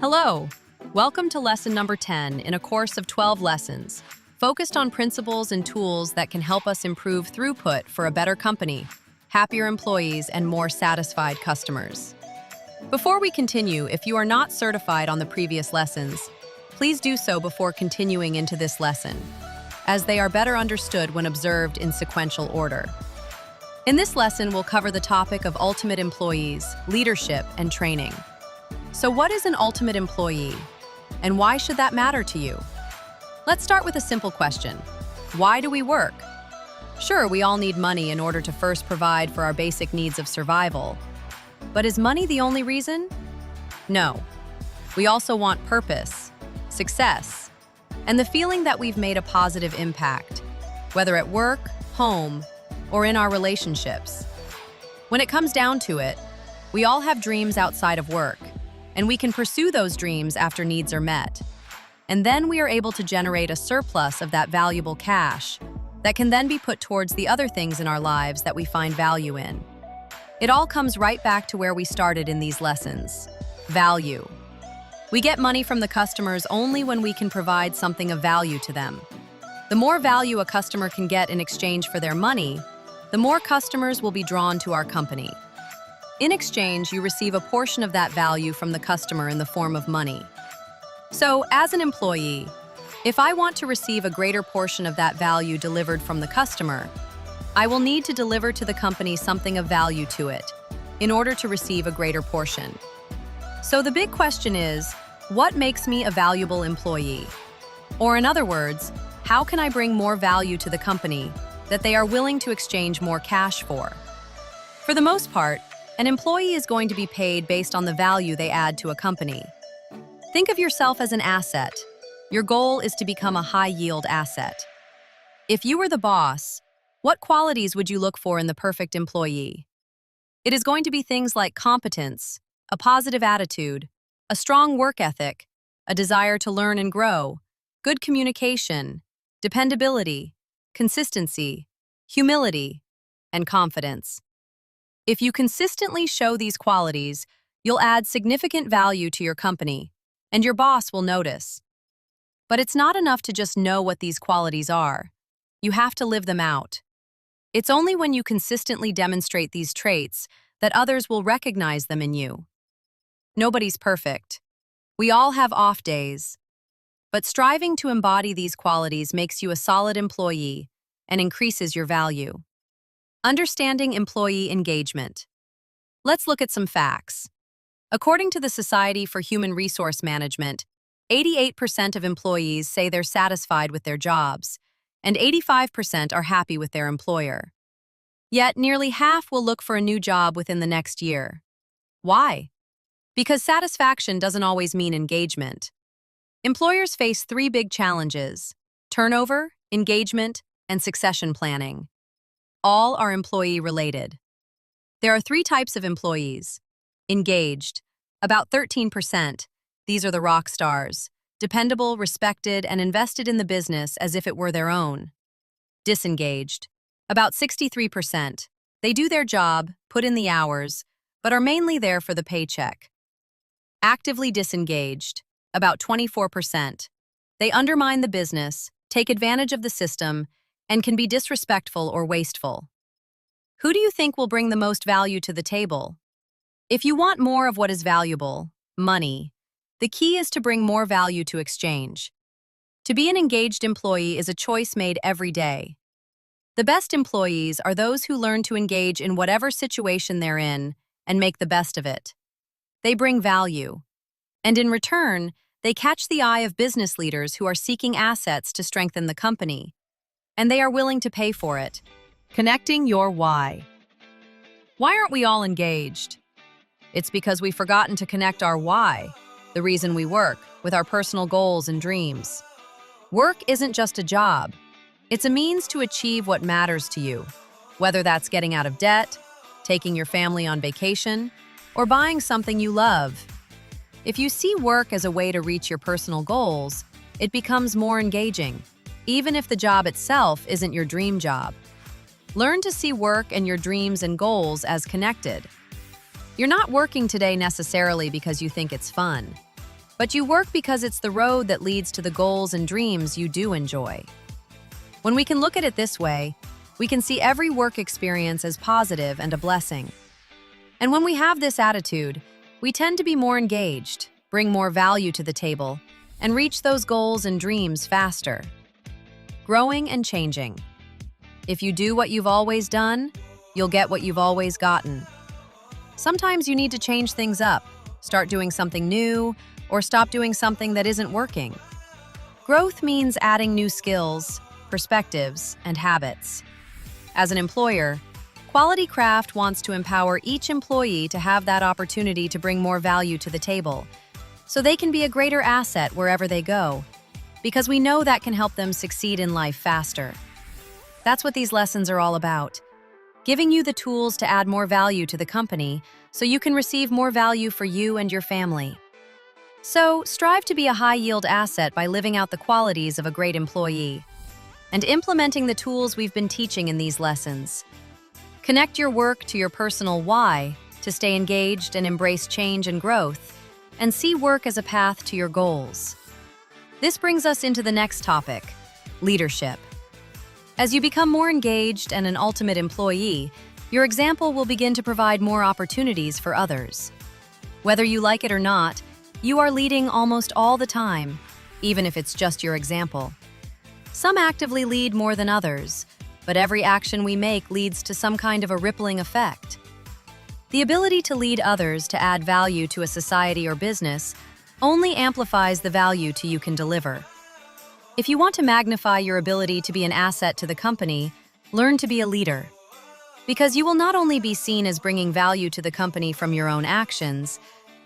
Hello! Welcome to lesson number 10 in a course of 12 lessons, focused on principles and tools that can help us improve throughput for a better company, happier employees, and more satisfied customers. Before we continue, if you are not certified on the previous lessons, please do so before continuing into this lesson, as they are better understood when observed in sequential order. In this lesson, we'll cover the topic of ultimate employees, leadership, and training. So what is an ultimate employee, and why should that matter to you? Let's start with a simple question. Why do we work? Sure, we all need money in order to first provide for our basic needs of survival. But is money the only reason? No. We also want purpose, success, and the feeling that we've made a positive impact, whether at work, home, or in our relationships. When it comes down to it, we all have dreams outside of work, and we can pursue those dreams after needs are met. And then we are able to generate a surplus of that valuable cash that can then be put towards the other things in our lives that we find value in. It all comes right back to where we started in these lessons: value. We get money from the customers only when we can provide something of value to them. The more value a customer can get in exchange for their money, the more customers will be drawn to our company. In exchange, you receive a portion of that value from the customer in the form of money. So, as an employee, if I want to receive a greater portion of that value delivered from the customer, I will need to deliver to the company something of value to it in order to receive a greater portion. So the big question is, what makes me a valuable employee? Or in other words, how can I bring more value to the company that they are willing to exchange more cash for? For the most part, an employee is going to be paid based on the value they add to a company. Think of yourself as an asset. Your goal is to become a high-yield asset. If you were the boss, what qualities would you look for in the perfect employee? It is going to be things like competence, a positive attitude, a strong work ethic, a desire to learn and grow, good communication, dependability, consistency, humility, and confidence. If you consistently show these qualities, you'll add significant value to your company, and your boss will notice. But it's not enough to just know what these qualities are. You have to live them out. It's only when you consistently demonstrate these traits that others will recognize them in you. Nobody's perfect. We all have off days. But striving to embody these qualities makes you a solid employee and increases your value. Understanding employee engagement. Let's look at some facts. According to the Society for Human Resource Management, 88% of employees say they're satisfied with their jobs, and 85% are happy with their employer. Yet, nearly half will look for a new job within the next year. Why? Because satisfaction doesn't always mean engagement. Employers face three big challenges: turnover, engagement, and succession planning. All are employee-related. There are three types of employees. Engaged, about 13%. These are the rock stars, dependable, respected, and invested in the business as if it were their own. Disengaged, about 63%. They do their job, put in the hours, but are mainly there for the paycheck. Actively disengaged, about 24%. They undermine the business, take advantage of the system, and can be disrespectful or wasteful. Who do you think will bring the most value to the table? If you want more of what is valuable, money, the key is to bring more value to exchange. To be an engaged employee is a choice made every day. The best employees are those who learn to engage in whatever situation they're in and make the best of it. They bring value. And in return, they catch the eye of business leaders who are seeking assets to strengthen the company. And they are willing to pay for it. Connecting your why. Why aren't we all engaged? It's because we've forgotten to connect our why, the reason we work, with our personal goals and dreams. Work isn't just a job. It's a means to achieve what matters to you, whether that's getting out of debt, taking your family on vacation, or buying something you love. If you see work as a way to reach your personal goals, it becomes more engaging, even if the job itself isn't your dream job. Learn to see work and your dreams and goals as connected. You're not working today necessarily because you think it's fun. but you work because it's the road that leads to the goals and dreams you do enjoy. When we can look at it this way, we can see every work experience as positive and a blessing. And when we have this attitude, we tend to be more engaged, bring more value to the table, and reach those goals and dreams faster. Growing and changing. If you do what you've always done, you'll get what you've always gotten. Sometimes you need to change things up, start doing something new, or stop doing something that isn't working. Growth means adding new skills, perspectives, and habits. As an employer, Quality Craft wants to empower each employee to have that opportunity to bring more value to the table, so they can be a greater asset wherever they go, because we know that can help them succeed in life faster. That's what these lessons are all about, giving you the tools to add more value to the company so you can receive more value for you and your family. So, strive to be a high-yield asset by living out the qualities of a great employee and implementing the tools we've been teaching in these lessons. Connect your work to your personal why to stay engaged and embrace change and growth, and see work as a path to your goals. This brings us into the next topic, leadership. As you become more engaged and an ultimate employee, your example will begin to provide more opportunities for others. Whether you like it or not, you are leading almost all the time, even if it's just your example. Some actively lead more than others, but every action we make leads to some kind of a rippling effect. The ability to lead others to add value to a society or business only amplifies the value you can deliver. If you want to magnify your ability to be an asset to the company, learn to be a leader. Because you will not only be seen as bringing value to the company from your own actions,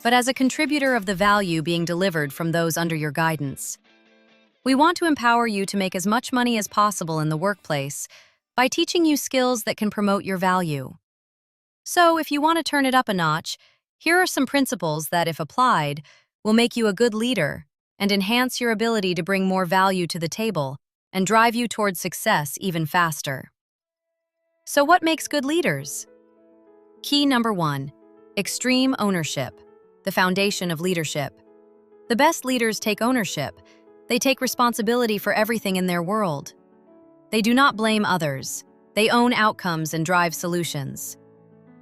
but as a contributor of the value being delivered from those under your guidance. We want to empower you to make as much money as possible in the workplace by teaching you skills that can promote your value. So, if you want to turn it up a notch, here are some principles that, if applied, will make you a good leader and enhance your ability to bring more value to the table and drive you towards success even faster. So what makes good leaders? Key number 1, extreme ownership, the foundation of leadership. The best leaders take ownership. They take responsibility for everything in their world. They do not blame others. They own outcomes and drive solutions.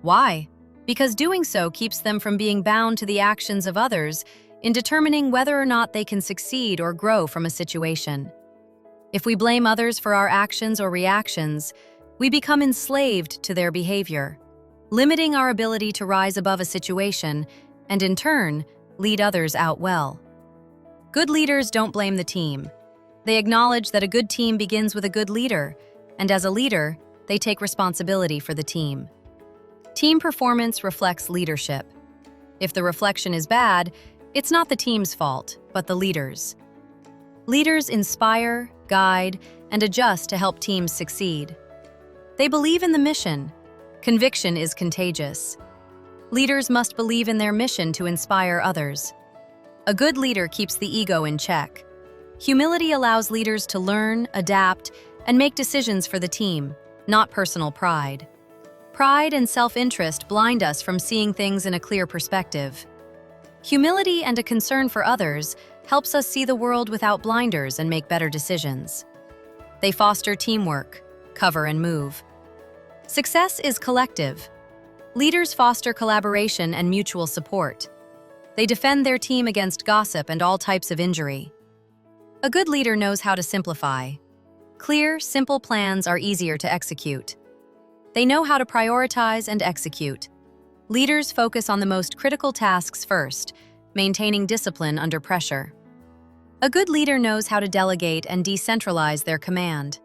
Why? Because doing so keeps them from being bound to the actions of others in determining whether or not they can succeed or grow from a situation. If we blame others for our actions or reactions, we become enslaved to their behavior, limiting our ability to rise above a situation and, in turn, lead others out well. Good leaders don't blame the team. They acknowledge that a good team begins with a good leader, and as a leader, they take responsibility for the team. Team performance reflects leadership. If the reflection is bad, it's not the team's fault, but the leader's. Leaders inspire, guide, and adjust to help teams succeed. They believe in the mission. Conviction is contagious. Leaders must believe in their mission to inspire others. A good leader keeps the ego in check. Humility allows leaders to learn, adapt, and make decisions for the team, not personal pride. Pride and self-interest blind us from seeing things in a clear perspective. Humility and a concern for others helps us see the world without blinders and make better decisions. They foster teamwork, cover and move. Success is collective. Leaders foster collaboration and mutual support. They defend their team against gossip and all types of injury. A good leader knows how to simplify. Clear, simple plans are easier to execute. They know how to prioritize and execute. Leaders focus on the most critical tasks first, maintaining discipline under pressure. A good leader knows how to delegate and decentralize their command.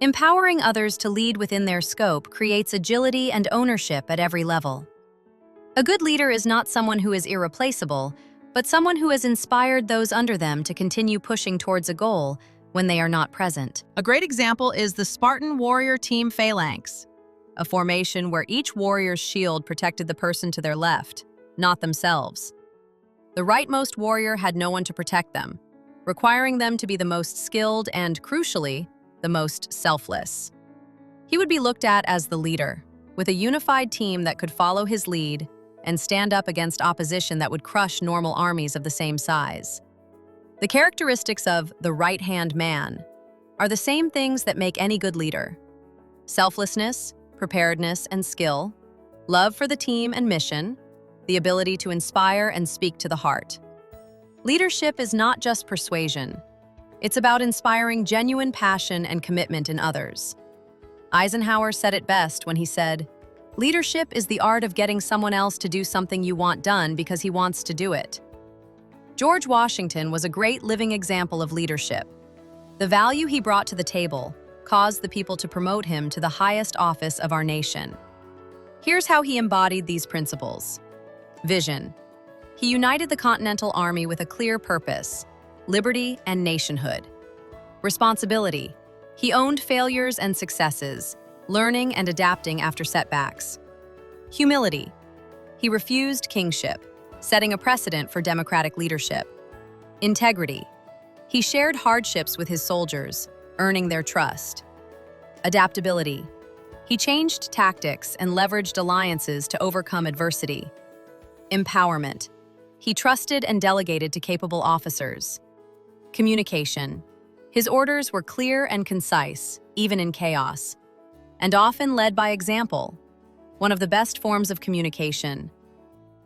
Empowering others to lead within their scope creates agility and ownership at every level. A good leader is not someone who is irreplaceable, but someone who has inspired those under them to continue pushing towards a goal when they are not present. A great example is the Spartan warrior team phalanx, a formation where each warrior's shield protected the person to their left, not themselves. The rightmost warrior had no one to protect them, requiring them to be the most skilled and, crucially, the most selfless. He would be looked at as the leader, with a unified team that could follow his lead, and stand up against opposition that would crush normal armies of the same size. The characteristics of the right-hand man are the same things that make any good leader: selflessness, preparedness, and skill, love for the team and mission, the ability to inspire and speak to the heart. Leadership is not just persuasion. It's about inspiring genuine passion and commitment in others. Eisenhower said it best when he said, "Leadership is the art of getting someone else to do something you want done because he wants to do it." George Washington was a great living example of leadership. The value he brought to the table caused the people to promote him to the highest office of our nation. Here's how he embodied these principles. Vision. He united the Continental Army with a clear purpose: liberty and nationhood. Responsibility. He owned failures and successes, learning and adapting after setbacks. Humility. He refused kingship, setting a precedent for democratic leadership. Integrity. He shared hardships with his soldiers, earning their trust. Adaptability. He changed tactics and leveraged alliances to overcome adversity. Empowerment. He trusted and delegated to capable officers. Communication. His orders were clear and concise, even in chaos, and often led by example, one of the best forms of communication.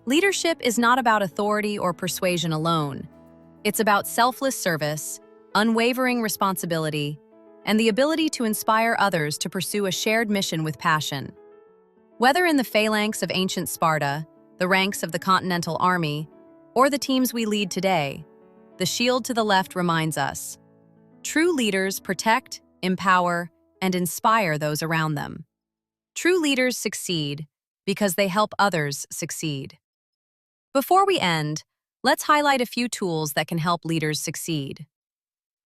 Leadership is not about authority or persuasion alone. It's about selfless service, unwavering responsibility, and the ability to inspire others to pursue a shared mission with passion. Whether in the phalanx of ancient Sparta, the ranks of the Continental Army, or the teams we lead today, the shield to the left reminds us: true leaders protect, empower, and inspire those around them. True leaders succeed because they help others succeed. Before we end, let's highlight a few tools that can help leaders succeed.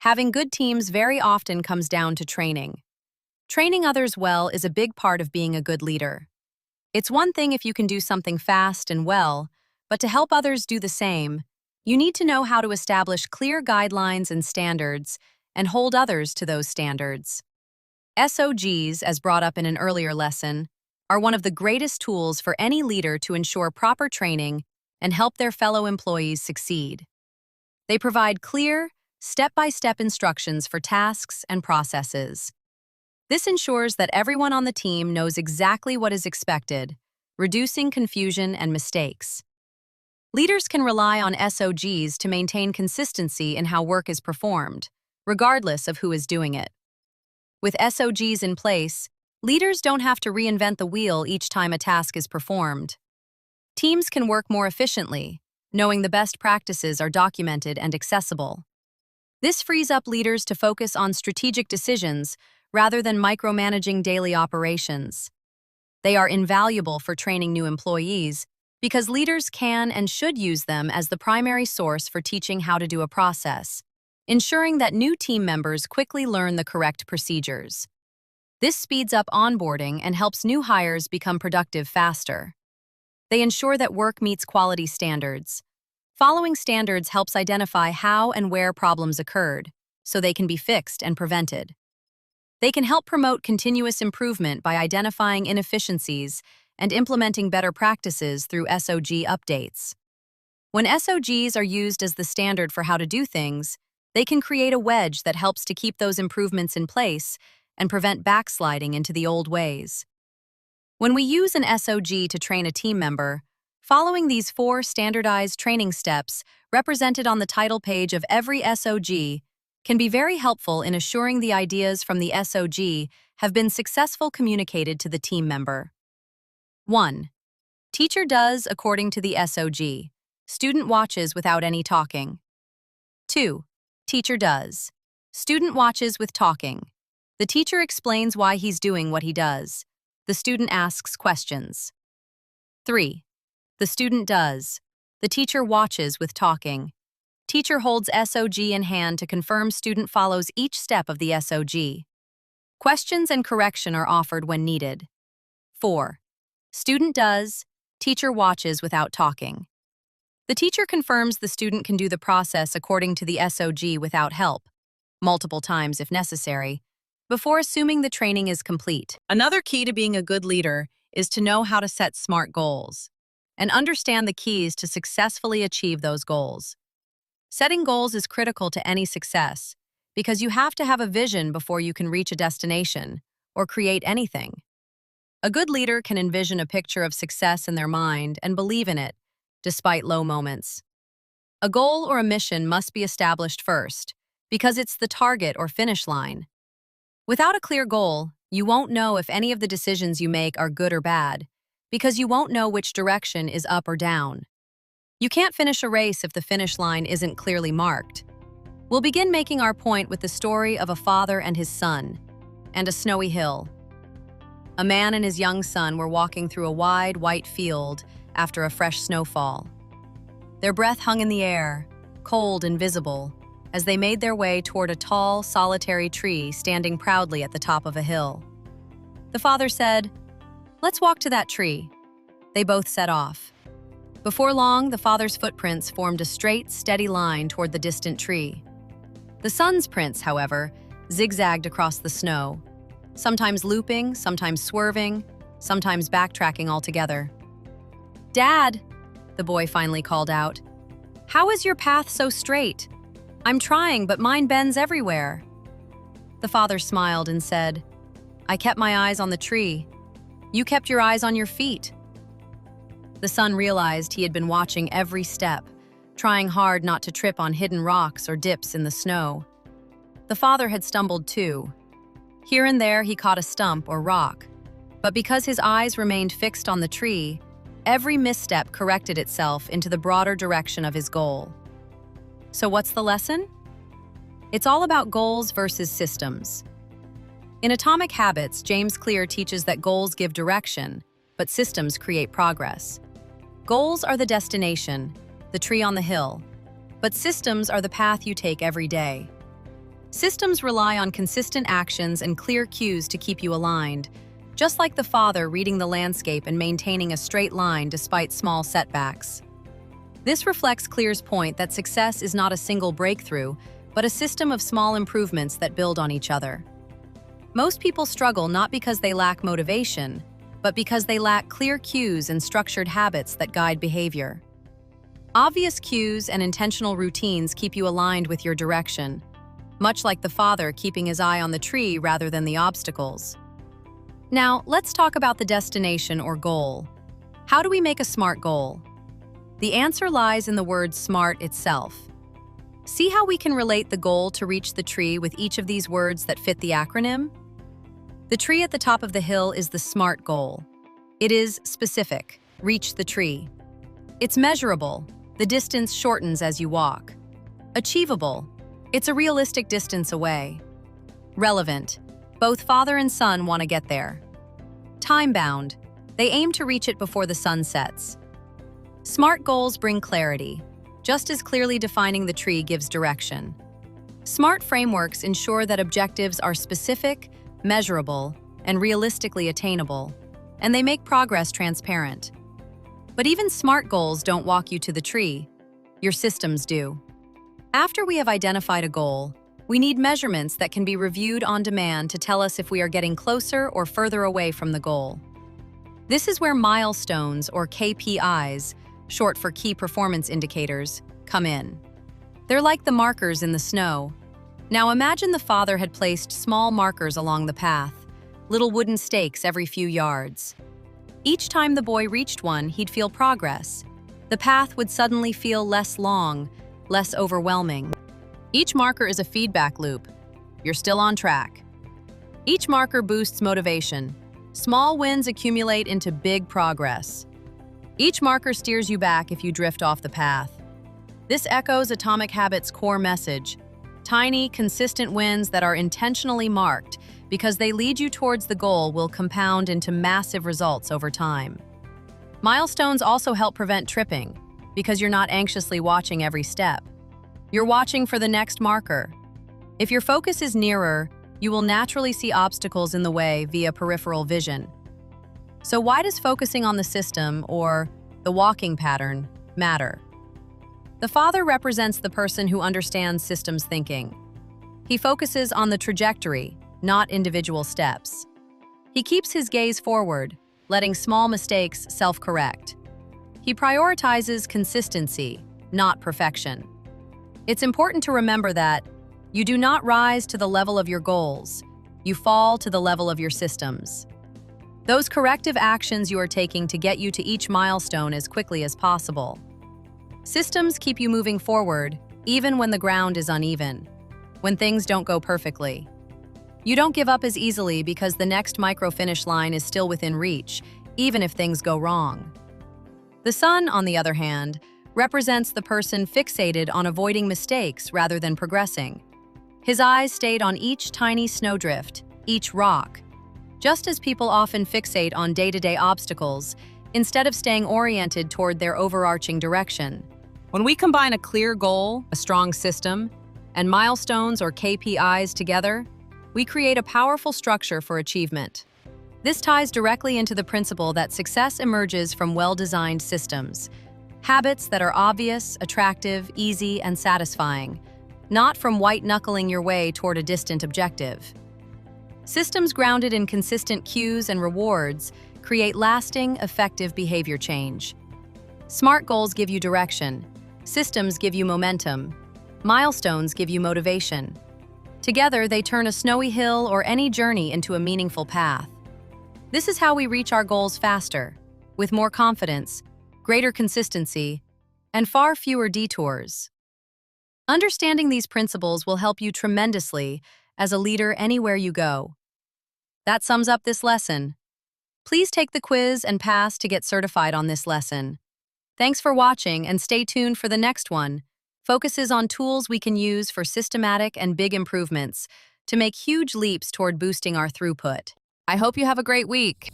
Having good teams very often comes down to training. Training others well is a big part of being a good leader. It's one thing if you can do something fast and well, but to help others do the same, you need to know how to establish clear guidelines and standards and hold others to those standards. SOGs, as brought up in an earlier lesson, are one of the greatest tools for any leader to ensure proper training and help their fellow employees succeed. They provide clear, step-by-step instructions for tasks and processes. This ensures that everyone on the team knows exactly what is expected, reducing confusion and mistakes. Leaders can rely on SOGs to maintain consistency in how work is performed, regardless of who is doing it. With SOGs in place, leaders don't have to reinvent the wheel each time a task is performed. Teams can work more efficiently, knowing the best practices are documented and accessible. This frees up leaders to focus on strategic decisions rather than micromanaging daily operations. They are invaluable for training new employees because leaders can and should use them as the primary source for teaching how to do a process, ensuring that new team members quickly learn the correct procedures. This speeds up onboarding and helps new hires become productive faster. They ensure that work meets quality standards. Following standards helps identify how and where problems occurred, so they can be fixed and prevented. They can help promote continuous improvement by identifying inefficiencies and implementing better practices through SOG updates. When SOGs are used as the standard for how to do things, they can create a wedge that helps to keep those improvements in place and prevent backsliding into the old ways. When we use an SOG to train a team member, following these 4 standardized training steps represented on the title page of every SOG can be very helpful in assuring the ideas from the SOG have been successfully communicated to the team member. 1. Teacher does according to the SOG. Student watches without any talking. 2. Teacher does. Student watches with talking. The teacher explains why he's doing what he does. The student asks questions. 3. The student does. The teacher watches with talking. Teacher holds SOG in hand to confirm student follows each step of the SOG. Questions and correction are offered when needed. 4. Student does. Teacher watches without talking. The teacher confirms the student can do the process according to the SOG without help, multiple times if necessary, before assuming the training is complete. Another key to being a good leader is to know how to set SMART goals. and understand the keys to successfully achieve those goals. Setting goals is critical to any success because you have to have a vision before you can reach a destination or create anything. A good leader can envision a picture of success in their mind and believe in it, despite low moments. A goal or a mission must be established first, because it's the target or finish line. Without a clear goal, you won't know if any of the decisions you make are good or bad, because you won't know which direction is up or down. You can't finish a race if the finish line isn't clearly marked. We'll begin making our point with the story of a father and his son, and a snowy hill. A man and his young son were walking through a wide, white field after a fresh snowfall. Their breath hung in the air, cold and visible, as they made their way toward a tall, solitary tree standing proudly at the top of a hill. The father said, "Let's walk to that tree." They both set off. Before long, the father's footprints formed a straight, steady line toward the distant tree. The son's prints, however, zigzagged across the snow, sometimes looping, sometimes swerving, sometimes backtracking altogether. "Dad," the boy finally called out, "how is your path so straight? I'm trying, but mine bends everywhere." The father smiled and said, "I kept my eyes on the tree. You kept your eyes on your feet." The son realized he had been watching every step, trying hard not to trip on hidden rocks or dips in the snow. The father had stumbled too. Here and there he caught a stump or rock, but because his eyes remained fixed on the tree, every misstep corrected itself into the broader direction of his goal. So what's the lesson? It's all about goals versus systems. In Atomic Habits, James Clear teaches that goals give direction, but systems create progress. Goals are the destination, the tree on the hill, but systems are the path you take every day. Systems rely on consistent actions and clear cues to keep you aligned, just like the father reading the landscape and maintaining a straight line despite small setbacks. This reflects Clear's point that success is not a single breakthrough, but a system of small improvements that build on each other. Most people struggle not because they lack motivation, but because they lack clear cues and structured habits that guide behavior. Obvious cues and intentional routines keep you aligned with your direction, much like the father keeping his eye on the tree rather than the obstacles. Now, let's talk about the destination or goal. How do we make a SMART goal? The answer lies in the word SMART itself. See how we can relate the goal to reach the tree with each of these words that fit the acronym? The tree at the top of the hill is the SMART goal. It is specific, reach the tree. It's measurable, the distance shortens as you walk. Achievable, it's a realistic distance away. Relevant, both father and son want to get there. Time-bound, they aim to reach it before the sun sets. SMART goals bring clarity, just as clearly defining the tree gives direction. SMART frameworks ensure that objectives are specific, measurable, and realistically attainable, and they make progress transparent. But even SMART goals don't walk you to the tree. Your systems do. After we have identified a goal, we need measurements that can be reviewed on demand to tell us if we are getting closer or further away from the goal. This is where milestones, or KPIs, short for key performance indicators, come in. They're like the markers in the snow. Now imagine the father had placed small markers along the path, little wooden stakes every few yards. Each time the boy reached one, he'd feel progress. The path would suddenly feel less long, less overwhelming. Each marker is a feedback loop. You're still on track. Each marker boosts motivation. Small wins accumulate into big progress. Each marker steers you back if you drift off the path. This echoes Atomic Habits' core message: tiny, consistent wins that are intentionally marked because they lead you towards the goal will compound into massive results over time. Milestones also help prevent tripping because you're not anxiously watching every step. You're watching for the next marker. If your focus is nearer, you will naturally see obstacles in the way via peripheral vision. So why does focusing on the system, or the walking pattern, matter? The father represents the person who understands systems thinking. He focuses on the trajectory, not individual steps. He keeps his gaze forward, letting small mistakes self-correct. He prioritizes consistency, not perfection. It's important to remember that you do not rise to the level of your goals, you fall to the level of your systems. Those corrective actions you are taking to get you to each milestone as quickly as possible. Systems keep you moving forward, even when the ground is uneven, when things don't go perfectly. You don't give up as easily because the next micro-finish line is still within reach, even if things go wrong. The sun, on the other hand, represents the person fixated on avoiding mistakes rather than progressing. His eyes stayed on each tiny snowdrift, each rock. Just as people often fixate on day-to-day obstacles, instead of staying oriented toward their overarching direction. When we combine a clear goal, a strong system, and milestones or KPIs together, we create a powerful structure for achievement. This ties directly into the principle that success emerges from well-designed systems, habits that are obvious, attractive, easy, and satisfying, not from white-knuckling your way toward a distant objective. Systems grounded in consistent cues and rewards create lasting, effective behavior change. Smart goals give you direction. Systems give you momentum. Milestones give you motivation. Together, they turn a snowy hill or any journey into a meaningful path. This is how we reach our goals faster, with more confidence, greater consistency, and far fewer detours. Understanding these principles will help you tremendously as a leader anywhere you go. That sums up this lesson. Please take the quiz and pass to get certified on this lesson. Thanks for watching and stay tuned for the next one. Focuses on tools we can use for systematic and big improvements to make huge leaps toward boosting our throughput. I hope you have a great week.